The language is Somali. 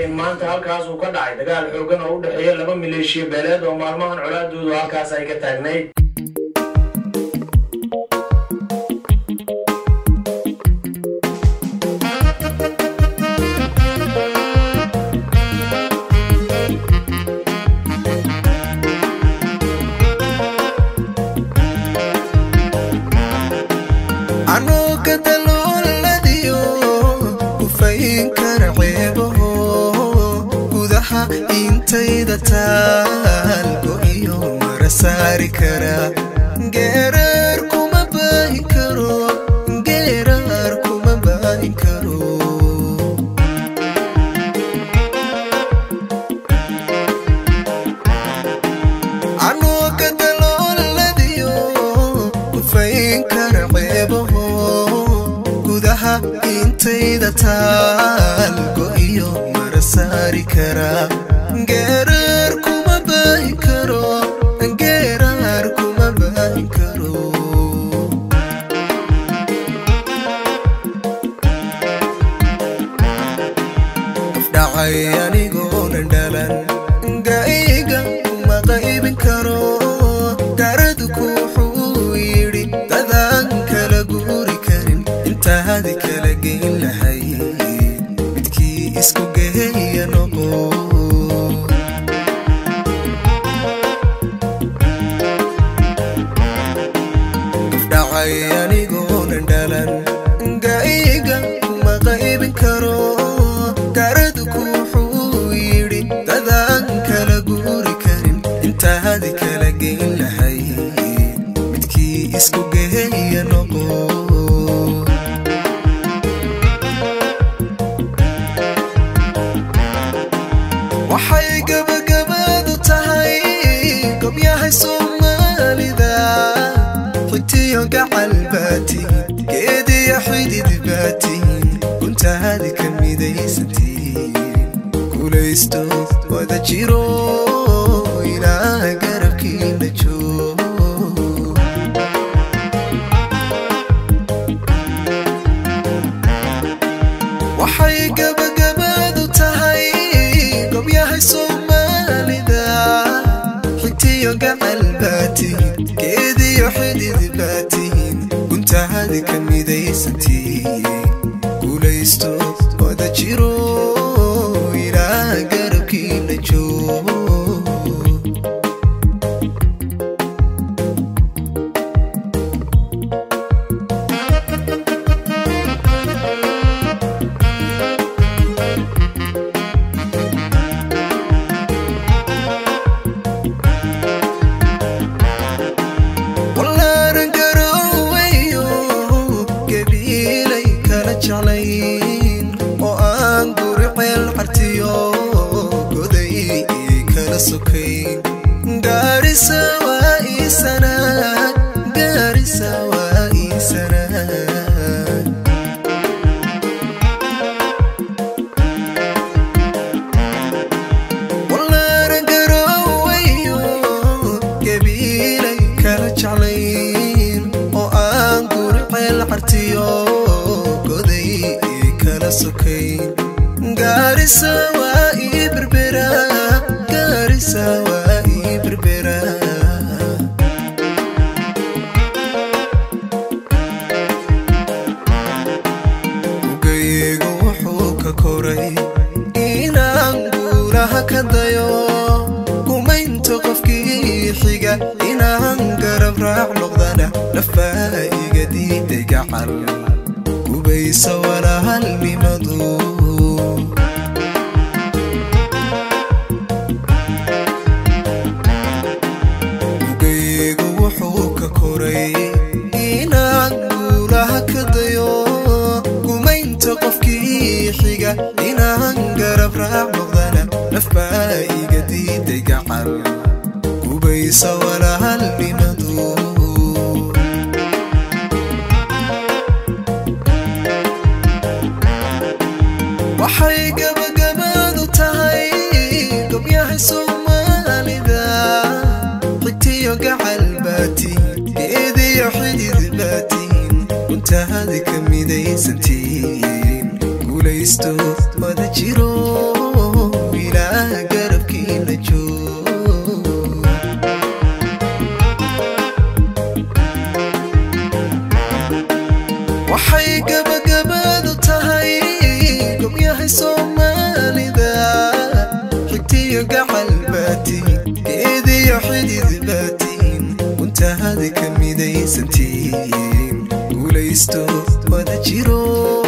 in maanta halkaas uu ka dhacay dagaal xooggan oo u dhaxeeya laba maleeshiya beeleed oo maalmahan colaadoodu halkaas ay ka taagnayd. intayda taalgo iyo marasaari kara geerar kuma baahin karo geerar kuma baahin karo anoo ka dalooladiyo kufayn kara ceebaho gudaha intayda taalgo iyo marasaari kara geerar kuma baahin karo geerar kuma baahin karo afdhacay anigoonan dhalan gaiga kuma qaybin karo garadku wuxuu yidhi dadaan kala guuri karin intaadi kala geyn lahayd midkii isku geeya noqo anigoonan dhalan gaiga kuma qaybin karo garadku wuxuu yidhi dadaan kala guuri karin intaadi kala geyn lahayd midkii isku geeya noqo waxay gabagabadu tahay gobyahay Soomaalida قاع الباتي كيدي يا حديد باتي كنت هذه كميدي سنتين كوليستو وذا جيرو إلى قربكي نجو وحي قبقبادو تهي قم يا هاي Soomaalida حتي قاع الباتي كيدي يا حديد باتي كنت هذه كميدي سنتين كوليستو وذا جيرو إلى قربكي نجو jeclayn oo aan guriceel xartiyo goday kala sokayn gaarisa waa isana gaarisa waa isana wallaan garowayo gabiilay kala jeclayn oo aan guriceel xartiyo سكين قارسة وإبربرا قارسة وإبربرا وقيق وحوك كوري إنا نقولها كدايو كومين تقفكي حيقا إنا نقرب راح نقضانا لفايقة دي تقعر وبيس ولا هلمي مضو وقيق وحوك كوري إنا نقولها كدايو قومين تقفكي حيقا إنا نقرب راح نقضانا لفايقة دي تقعر وبيس ولا هلمي مضو waxay gabagabadu tahay gobyahay Soomaalida xigtiyo gacal baatiin geediyo xidid baatiin kunta hadi kamidaysantiin guulaysto wada jiro قحل باتين كيدي حديد باتين وانت هذا كميدي سنتين وليستو وذا جيرو